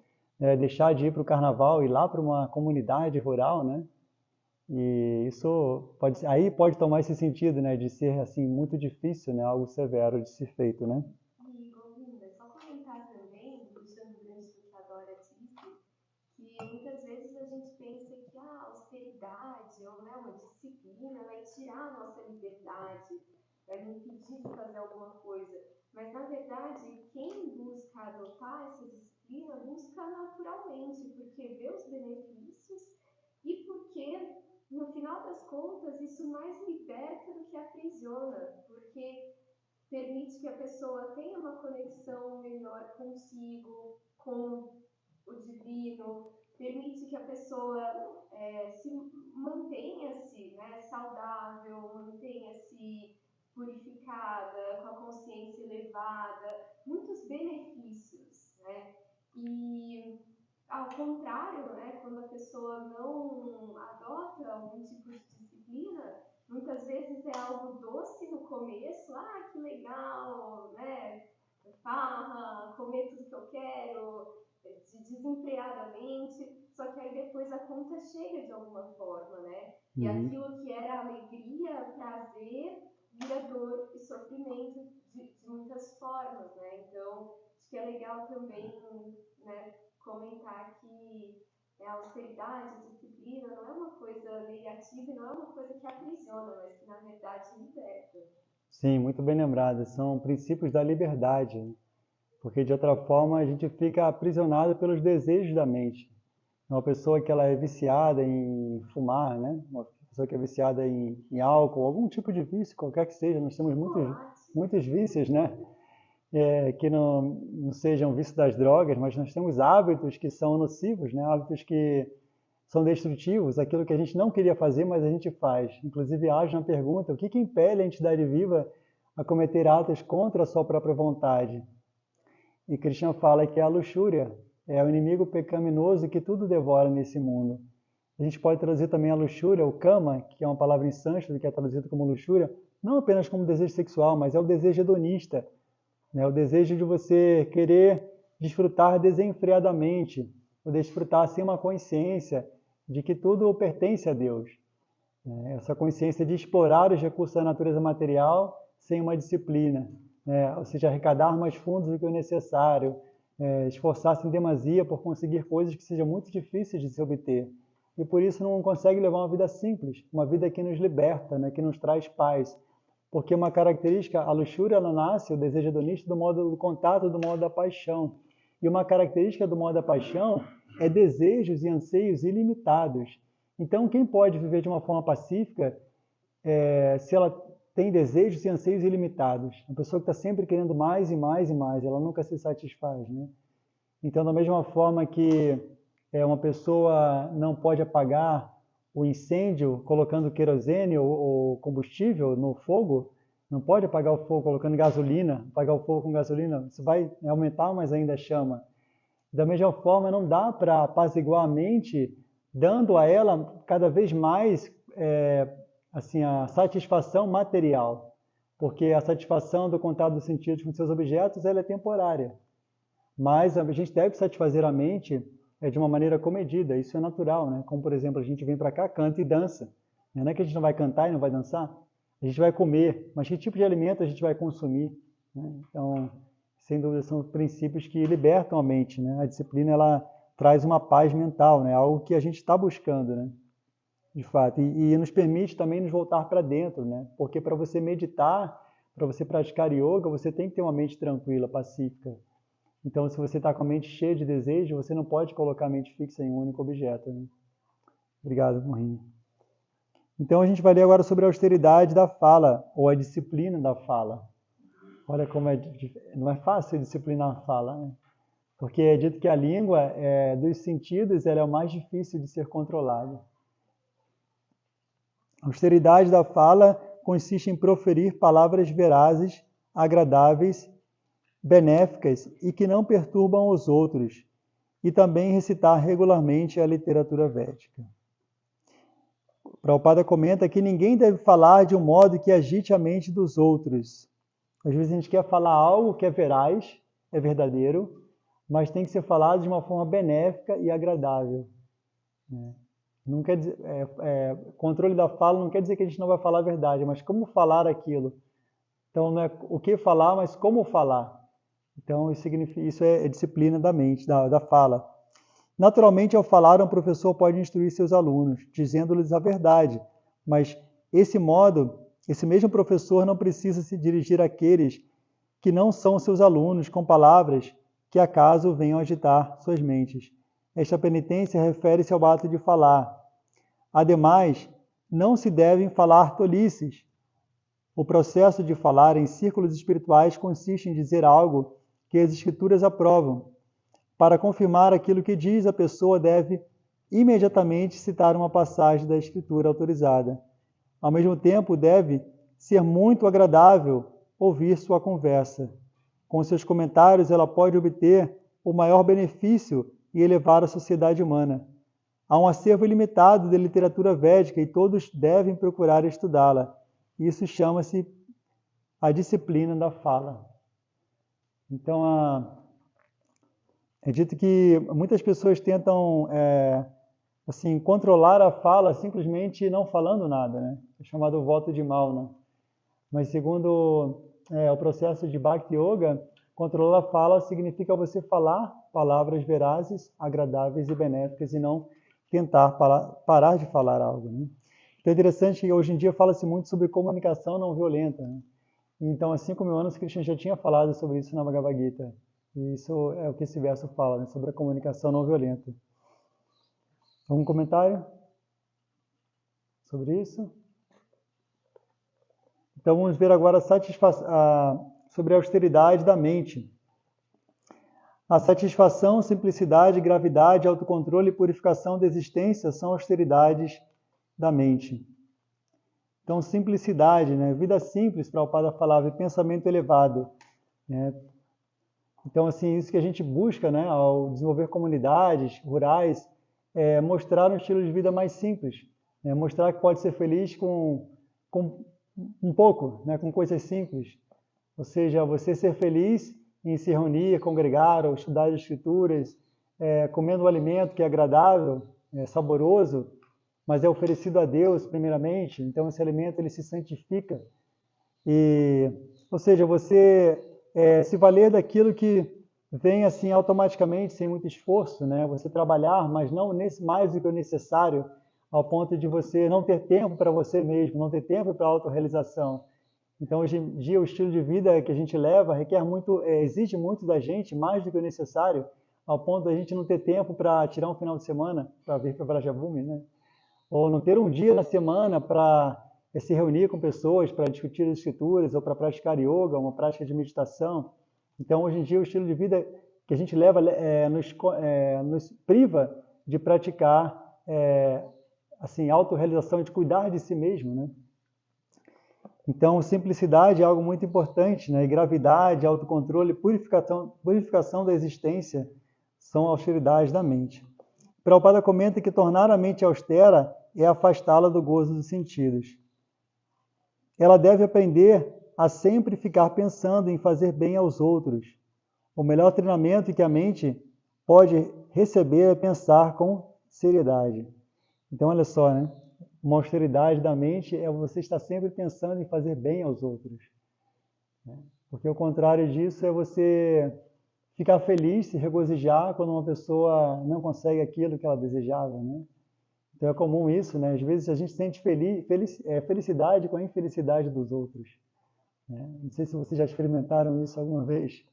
deixar de ir para o carnaval e ir lá para uma comunidade rural, né? E isso aí pode tomar esse sentido, né? De ser, assim, muito difícil, né? Algo severo de ser feito, né? E, Govinda, só comentar também, puxando o gancho do que a Dora disse, que muitas vezes a gente pensa que a austeridade ou né, uma disciplina vai tirar a nossa liberdade, vai me impedir de fazer alguma coisa. Mas, na verdade, quem busca adotar essa disciplina busca naturalmente, porque vê os benefícios e porque, no final das contas, isso mais liberta do que aprisiona, porque permite que a pessoa tenha uma conexão melhor consigo, com o divino, permite que a pessoa se mantenha-se saudável, mantenha-se purificada, com a consciência elevada, muitos benefícios, né? E ao contrário, né, quando a pessoa não adota algum tipo de disciplina, muitas vezes é algo doce no começo, que legal, né? Farra, comer tudo que eu quero, desempregradamente, só que aí depois a conta chega de alguma forma, né? E aquilo que era alegria, prazer, vira dor e sofrimento de muitas formas, né? Então, acho que é legal também, né, comentar que a austeridade, a disciplina não é uma coisa negativa e não é uma coisa que aprisiona, mas que na verdade liberta. Sim, muito bem lembrado. São princípios da liberdade, né? Porque de outra forma a gente fica aprisionado pelos desejos da mente. Uma pessoa que ela é viciada em fumar, né? Uma pessoa que é viciada em álcool, algum tipo de vício, qualquer que seja, nós temos muitos vícios, né? Que não sejam vício das drogas, mas nós temos hábitos que são nocivos, né? Hábitos que são destrutivos, aquilo que a gente não queria fazer, mas a gente faz. Inclusive, Ajna pergunta, o que impele a entidade viva a cometer atos contra a sua própria vontade? E Krishna fala que a luxúria é o inimigo pecaminoso que tudo devora nesse mundo. A gente pode traduzir também a luxúria, o kama, que é uma palavra em sânscrito que é traduzido como luxúria, não apenas como desejo sexual, mas é o desejo hedonista, né? O desejo de você querer desfrutar desenfreadamente, ou desfrutar sem uma consciência de que tudo pertence a Deus. Essa consciência de explorar os recursos da natureza material sem uma disciplina, ou seja, arrecadar mais fundos do que o necessário, esforçar-se em demasia por conseguir coisas que sejam muito difíceis de se obter. E por isso não consegue levar uma vida simples, uma vida que nos liberta, né, que nos traz paz. Porque uma característica, a luxúria, ela nasce, o desejo hedonista, do modo do contato, do modo da paixão. E uma característica do modo da paixão é desejos e anseios ilimitados. Então, quem pode viver de uma forma pacífica se ela tem desejos e anseios ilimitados? Uma pessoa que está sempre querendo mais e mais e mais, ela nunca se satisfaz, né? Então, da mesma forma que uma pessoa não pode apagar o incêndio colocando querosene ou combustível no fogo, não pode apagar o fogo colocando gasolina, apagar o fogo com gasolina, isso vai aumentar mais ainda a chama. Da mesma forma, não dá para apaziguar a mente dando a ela cada vez mais assim, a satisfação material, porque a satisfação do contato dos sentidos com seus objetos ela é temporária. Mas a gente deve satisfazer a mente de uma maneira comedida, isso é natural, né? Como, por exemplo, a gente vem para cá, canta e dança. Não é que a gente não vai cantar e não vai dançar, a gente vai comer, mas que tipo de alimento a gente vai consumir, né? Então, sem dúvida, são princípios que libertam a mente, né? A disciplina, ela traz uma paz mental, né? Algo que a gente está buscando, né? De fato, e nos permite também nos voltar para dentro, né? Porque para você meditar, para você praticar yoga, você tem que ter uma mente tranquila, pacífica. Então, se você está com a mente cheia de desejo, você não pode colocar a mente fixa em um único objeto, né? Obrigado, Morrinho. Então, a gente vai ler agora sobre a austeridade da fala, ou a disciplina da fala. Olha como não é fácil disciplinar a fala, né? Porque é dito que a língua dos sentidos ela é o mais difícil de ser controlada. A austeridade da fala consiste em proferir palavras verazes, agradáveis benéficas e que não perturbam os outros, e também recitar regularmente a literatura védica. Prabhupada comenta que ninguém deve falar de um modo que agite a mente dos outros. Às vezes a gente quer falar algo que é veraz, é verdadeiro, mas tem que ser falado de uma forma benéfica e agradável. Não quer dizer, controle da fala não quer dizer que a gente não vai falar a verdade, mas como falar aquilo. Então não é o que falar, mas como falar. Então isso é disciplina da mente, da fala. Naturalmente, ao falar, um professor pode instruir seus alunos, dizendo-lhes a verdade, mas esse mesmo professor não precisa se dirigir àqueles que não são seus alunos com palavras que acaso venham agitar suas mentes. Esta penitência refere-se ao ato de falar. Ademais, não se devem falar tolices. O processo de falar em círculos espirituais consiste em dizer algo que as Escrituras aprovam. Para confirmar aquilo que diz, a pessoa deve imediatamente citar uma passagem da Escritura autorizada. Ao mesmo tempo, deve ser muito agradável ouvir sua conversa. Com seus comentários, ela pode obter o maior benefício e elevar a sociedade humana. Há um acervo ilimitado de literatura védica e todos devem procurar estudá-la. Isso chama-se a disciplina da fala. Então, é dito que muitas pessoas tentam controlar a fala simplesmente não falando nada, né? É chamado voto de mal, né? Mas segundo o processo de Bhakti Yoga, controlar a fala significa você falar palavras verazes, agradáveis e benéficas e não tentar parar de falar algo, né? Então é interessante que hoje em dia fala-se muito sobre comunicação não violenta, né? Então, há 5.000 anos, Krishna já tinha falado sobre isso na Bhagavad Gita. E isso é o que esse verso fala, né? Sobre a comunicação não violenta. Algum comentário sobre isso? Então, vamos ver agora sobre a austeridade da mente. A satisfação, simplicidade, gravidade, autocontrole e purificação da existência são austeridades da mente. Então, simplicidade, né? Vida simples, Prabhupada falava, e pensamento elevado, né? Então, assim, isso que a gente busca, né, ao desenvolver comunidades rurais, é mostrar um estilo de vida mais simples, né? Mostrar que pode ser feliz com um pouco, né, com coisas simples. Ou seja, você ser feliz em se reunir, congregar, ou estudar as escrituras, comendo um alimento que é agradável, saboroso, mas é oferecido a Deus primeiramente, então esse alimento ele se santifica. Ou seja, você se valer daquilo que vem assim automaticamente, sem muito esforço, né? Você trabalhar, mas não mais do que o necessário, ao ponto de você não ter tempo para você mesmo, não ter tempo para a autorrealização. Então, hoje em dia, o estilo de vida que a gente leva exige muito da gente, mais do que o necessário, ao ponto de a gente não ter tempo para tirar um final de semana para vir para Vrajabhumi, né? Ou não ter um dia na semana para se reunir com pessoas, para discutir as escrituras, ou para praticar yoga, uma prática de meditação. Então, hoje em dia, o estilo de vida que a gente leva nos priva de praticar autorrealização, de cuidar de si mesmo, né? Então, simplicidade é algo muito importante, né? E gravidade, autocontrole, purificação da existência são austeridades da mente. Prabhupada comenta que tornar a mente austera é afastá-la do gozo dos sentidos. Ela deve aprender a sempre ficar pensando em fazer bem aos outros. O melhor treinamento que a mente pode receber é pensar com seriedade. Então, olha só, né? Uma austeridade da mente é você estar sempre pensando em fazer bem aos outros. Porque o contrário disso é você ficar feliz, se regozijar quando uma pessoa não consegue aquilo que ela desejava, né? Então é comum isso, né? Às vezes a gente sente felicidade com a infelicidade dos outros, né? Não sei se vocês já experimentaram isso alguma vez,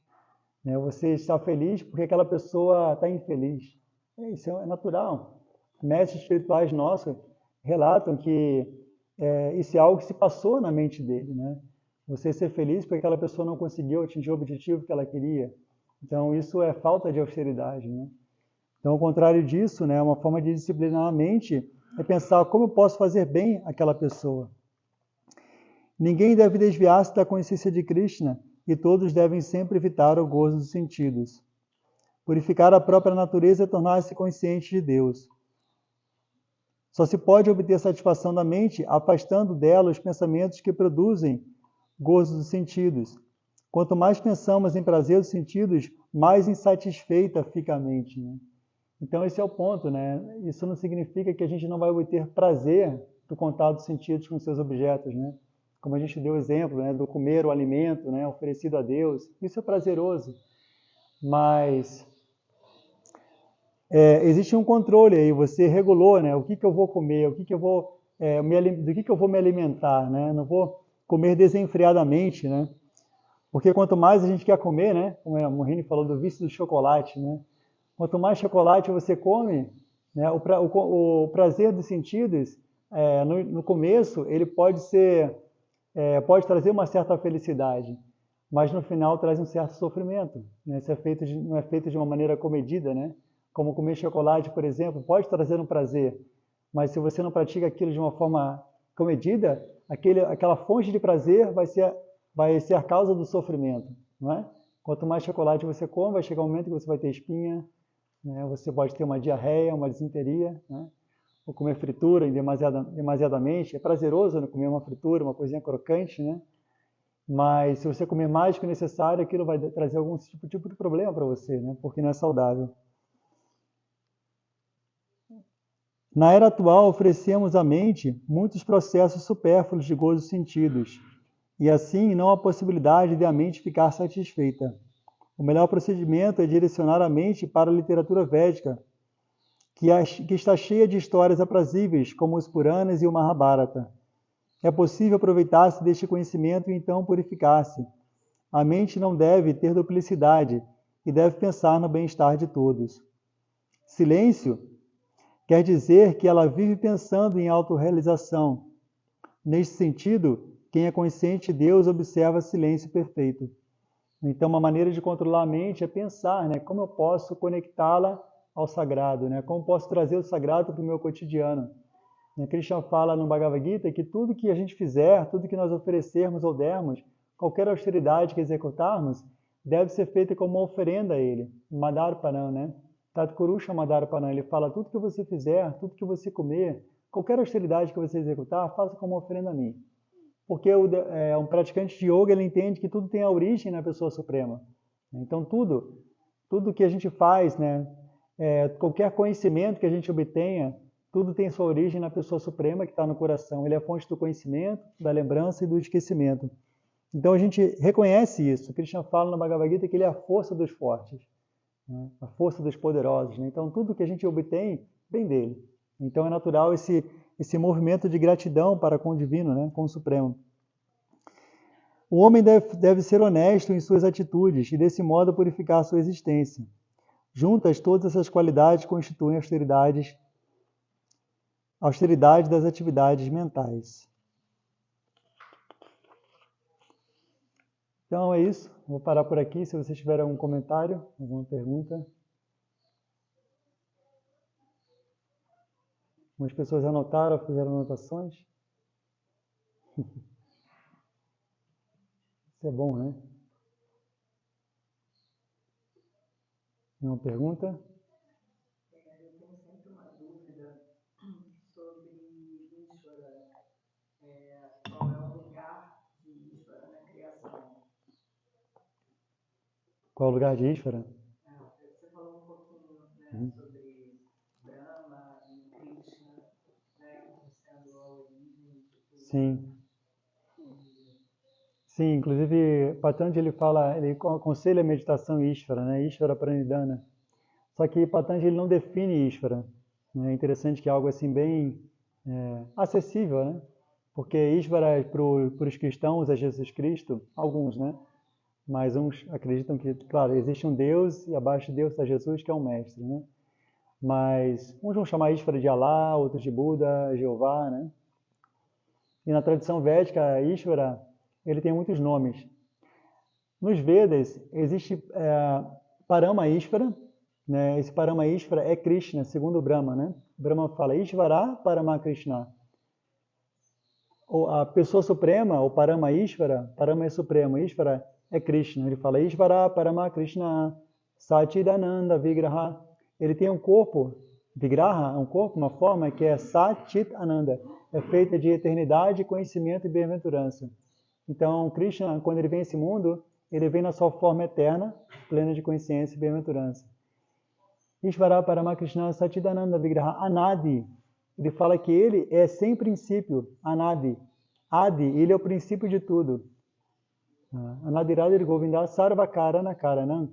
né? Você está feliz porque aquela pessoa está infeliz. Isso é natural. Mestres espirituais nossos relatam que isso é algo que se passou na mente dele, né? Você ser feliz porque aquela pessoa não conseguiu atingir o objetivo que ela queria. Então, isso é falta de austeridade, né? Então, ao contrário disso, né, uma forma de disciplinar a mente é pensar como eu posso fazer bem àquela pessoa. Ninguém deve desviar-se da consciência de Krishna e todos devem sempre evitar o gozo dos sentidos. Purificar a própria natureza é tornar-se consciente de Deus. Só se pode obter satisfação da mente afastando dela os pensamentos que produzem gozo dos sentidos. Quanto mais pensamos em prazer dos sentidos, mais insatisfeita fica a mente, né? Então esse é o ponto, né? Isso não significa que a gente não vai obter prazer do contato dos sentidos com seus objetos, né? Como a gente deu o exemplo, né, do comer o alimento, né, oferecido a Deus. Isso é prazeroso, mas existe um controle aí. Você regulou, né? O que eu vou comer, do que eu vou me alimentar, né? Não vou comer desenfreadamente, né? Porque quanto mais a gente quer comer, né? Como a Mohini falou do vício do chocolate, né? Quanto mais chocolate você come, né? O prazer dos sentidos, no começo, ele pode trazer uma certa felicidade, mas no final traz um certo sofrimento, né? Isso não é feito de uma maneira comedida, né? Como comer chocolate, por exemplo, pode trazer um prazer, mas se você não pratica aquilo de uma forma comedida, aquela fonte de prazer vai ser a causa do sofrimento, não é? Quanto mais chocolate você come, vai chegar um momento que você vai ter espinha, né? Você pode ter uma diarreia, uma disenteria, né? Ou comer fritura demasiadamente. É prazeroso, né, comer uma fritura, uma coisinha crocante, né? Mas se você comer mais do que o necessário, aquilo vai trazer algum tipo de problema para você, né? Porque não é saudável. Na era atual, oferecemos à mente muitos processos supérfluos de gozo dos sentidos, e assim não há possibilidade de a mente ficar satisfeita. O melhor procedimento é direcionar a mente para a literatura védica, que está cheia de histórias aprazíveis, como os Puranas e o Mahabharata. É possível aproveitar-se deste conhecimento e então purificar-se. A mente não deve ter duplicidade e deve pensar no bem-estar de todos. Silêncio quer dizer que ela vive pensando em autorrealização. Neste sentido, quem é consciente de Deus observa silêncio perfeito. Então, uma maneira de controlar a mente é pensar, né? Como eu posso conectá-la ao sagrado, né? Como posso trazer o sagrado para o meu cotidiano. Krishna fala no Bhagavad Gita que tudo que a gente fizer, tudo que nós oferecermos ou dermos, qualquer austeridade que executarmos, deve ser feita como uma oferenda a Ele. Madarpanam, né? Tatkurusha Madarpanam. Ele fala, tudo que você fizer, tudo que você comer, qualquer austeridade que você executar, faça como uma oferenda a mim. Porque um praticante de yoga, ele entende que tudo tem a origem na pessoa suprema. Então, tudo que a gente faz, né? Qualquer conhecimento que a gente obtenha, tudo tem sua origem na pessoa suprema que está no coração. Ele é a fonte do conhecimento, da lembrança e do esquecimento. Então a gente reconhece isso. Krishna fala no Bhagavad Gita que ele é a força dos fortes, né? A força dos poderosos, né? Então tudo que a gente obtém vem dele. Então é natural esse movimento de gratidão para com o divino, né? Com o Supremo. O homem deve ser honesto em suas atitudes e desse modo purificar sua existência. Juntas, todas essas qualidades constituem austeridade das atividades mentais. Então é isso. Vou parar por aqui. Se vocês tiverem algum comentário, alguma pergunta. Algumas pessoas anotaram, fizeram anotações. Isso é bom, né? Nenhuma pergunta? Eu tenho sempre uma dúvida sobre Ishvara. Qual é o lugar de Ishvara na criação? Qual é o lugar de Ishvara? Você falou um pouquinho, né, sobre Brahma e Krishna, né, sendo a origem de tudo. Sim. Sim, inclusive Patanjali ele aconselha a meditação Ishvara, né? Ishvara Pranidhana. Só que Patanjali não define Ishvara. É interessante que é algo assim bem acessível, né? Porque Ishvara para os cristãos é Jesus Cristo, alguns, né? Mas uns acreditam que, claro, existe um Deus e abaixo de Deus está Jesus, que é um mestre, né? Mas uns vão chamar Ishvara de Alá, outros de Buda, Jeová, né? E na tradição védica, Ishvara, ele tem muitos nomes. Nos Vedas, existe Parama Ishvara, né? Esse Parama Ishvara é Krishna, segundo Brahma, né? Brahma fala Ishvara Parama Krishna. a pessoa suprema, o Parama Ishvara, Parama é supremo, Ishvara é Krishna. Ele fala Ishvara Parama Krishna Satchidananda Vigraha. Ele tem um corpo, Vigraha, um corpo, uma forma que é Satchit Ananda, é feita de eternidade, conhecimento e bem-aventurança. Então, Krishna, quando ele vem a esse mundo, ele vem na sua forma eterna, plena de consciência e bem-aventurança. Ishvara Paramakrishna Satchidananda Vigraha Anadi. Ele fala que ele é sem princípio, Anadi. Adi, ele é o princípio de tudo. Anadiradir Govinda Sarvakarana Karanam.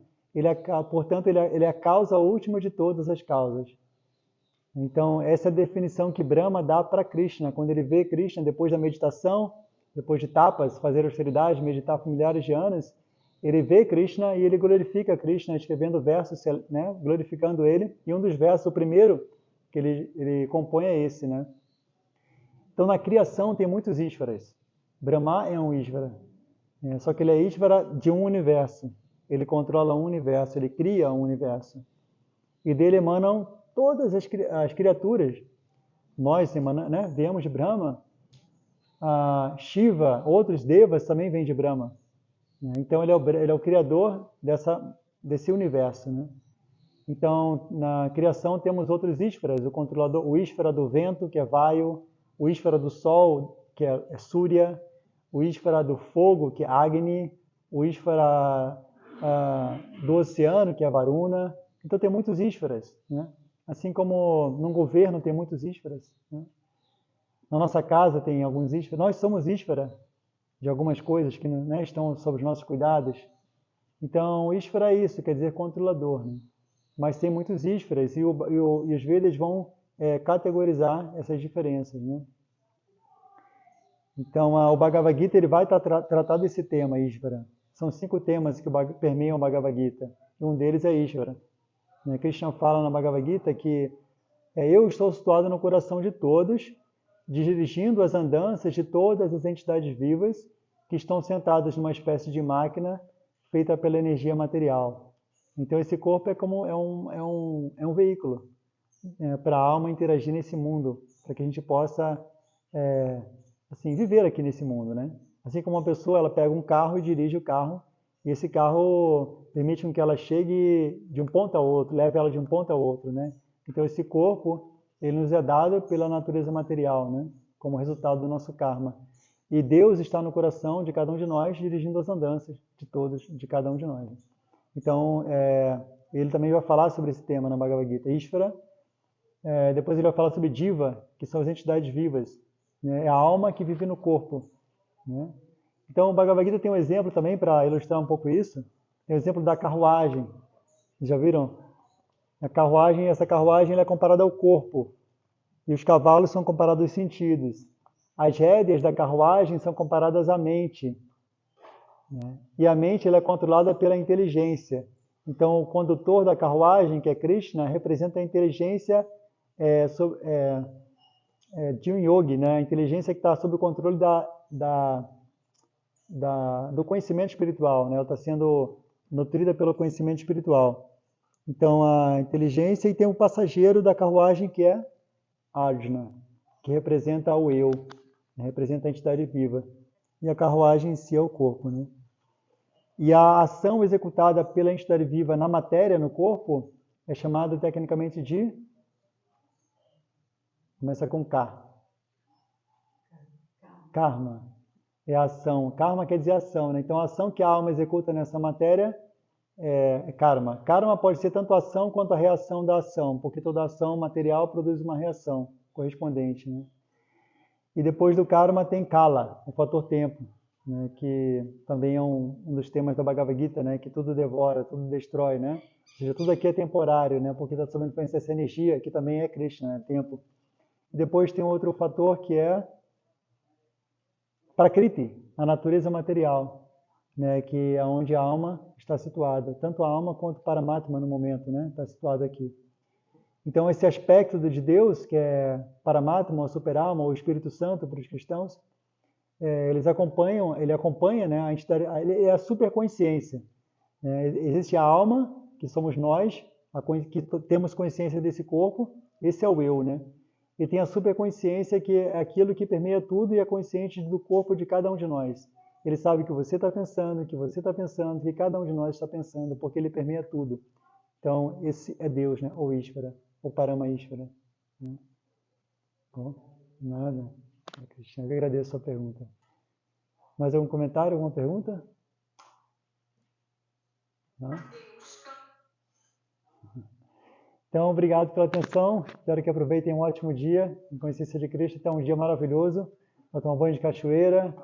Portanto, ele é a causa última de todas as causas. Então, essa é a definição que Brahma dá para Krishna. Quando ele vê Krishna, depois da meditação, depois de tapas, fazer austeridade, meditar por milhares de anos, ele vê Krishna e ele glorifica Krishna, escrevendo versos, né, glorificando ele. E um dos versos, o primeiro que ele compõe é esse, né? Então, na criação tem muitos Ishvaras. Brahma é um Ishvara. Só que ele é Ishvara de um universo. Ele controla um universo, ele cria um universo. E dele emanam todas as criaturas. Nós, né, viemos de Brahma. Shiva, outros devas também vêm de Brahma. Então, ele é o criador desse universo, né? Então, na criação temos outros Ishvaras, o controlador, o Ishvara do vento, que é Vayu, o Ishvara do sol, que é Surya, o Ishvara do fogo, que é Agni, o Ishvara do oceano, que é Varuna. Então, tem muitos Ishvaras, né? Assim como num governo tem muitos Ishvaras, né? Na nossa casa tem alguns Ishvaras. Nós somos Ishvara de algumas coisas que, né, estão sob os nossos cuidados. Então, Ishvara é isso, quer dizer controlador, né? Mas tem muitos Ishvaras e os Vedas vão categorizar essas diferenças, né? Então, o Bhagavad Gita ele vai tratar desse tema, Ishvara. São 5 temas que permeiam o Bhagavad Gita. E um deles é Ishvara. Krishna fala na Bhagavad Gita que eu estou situado no coração de todos, dirigindo as andanças de todas as entidades vivas que estão sentadas numa espécie de máquina feita pela energia material. Então, esse corpo é um veículo para a alma interagir nesse mundo, para que a gente possa viver aqui nesse mundo, né? Assim como uma pessoa, ela pega um carro e dirige o carro, e esse carro permite que ela chegue de um ponto ao outro, leve ela de um ponto ao outro, né? Então, esse corpo, ele nos é dado pela natureza material, né? Como resultado do nosso karma. E Deus está no coração de cada um de nós, dirigindo as andanças de cada um de nós. Então, ele também vai falar sobre esse tema na Bhagavad Gita. Ishvara, depois ele vai falar sobre Jiva, que são as entidades vivas, né? É a alma que vive no corpo, né? Então, o Bhagavad Gita tem um exemplo também para ilustrar um pouco isso. Tem o exemplo da carruagem. Já viram? Essa carruagem ela é comparada ao corpo. E os cavalos são comparados aos sentidos. As rédeas da carruagem são comparadas à mente, né? E a mente ela é controlada pela inteligência. Então, o condutor da carruagem, que é Krishna, representa a inteligência de um yogi, né? A inteligência que está sob o controle do conhecimento espiritual, né? Ela está sendo nutrida pelo conhecimento espiritual. Então, a inteligência, e tem o passageiro da carruagem, que é Arjuna, que representa o eu, né? Representa a entidade viva. E a carruagem em si é o corpo, né? E a ação executada pela entidade viva na matéria, no corpo, é chamada tecnicamente de... Começa com K. Karma. É a ação. Karma quer dizer ação, né? Então, a ação que a alma executa nessa matéria é karma. Karma pode ser tanto a ação quanto a reação da ação, porque toda ação material produz uma reação correspondente, né? E depois do karma tem kala, o fator tempo, né? Que também é um dos temas da Bhagavad Gita, né? Que tudo devora, tudo destrói, né? Ou seja, tudo aqui é temporário, né? Porque está sob influência dessa energia, que também é Krishna, né? Tempo. E depois tem outro fator que é Prakriti, a natureza material, né? Que é onde a alma está situada. Tanto a alma quanto o Paramatma no momento, né? Está situado aqui. Então, esse aspecto de Deus, que é Paramatma, ou Superalma, ou Espírito Santo para os cristãos, ele acompanha, né, ele é a superconsciência. Existe a alma, que somos nós, que temos consciência desse corpo, esse é o eu, né? Ele tem a superconsciência, que é aquilo que permeia tudo e é consciente do corpo de cada um de nós. Ele sabe o que você está pensando, o que você está pensando, o que cada um de nós está pensando, porque ele permeia tudo. Então, esse é Deus, né? Ou Ishvara, ou Parama Ishvara. Bom, nada. Cristiano, eu agradeço a sua pergunta. Mais algum comentário, alguma pergunta? Não? Então, obrigado pela atenção. Espero que aproveitem um ótimo dia em consciência de Cristo. Então, um dia maravilhoso. Vai tomar banho de cachoeira,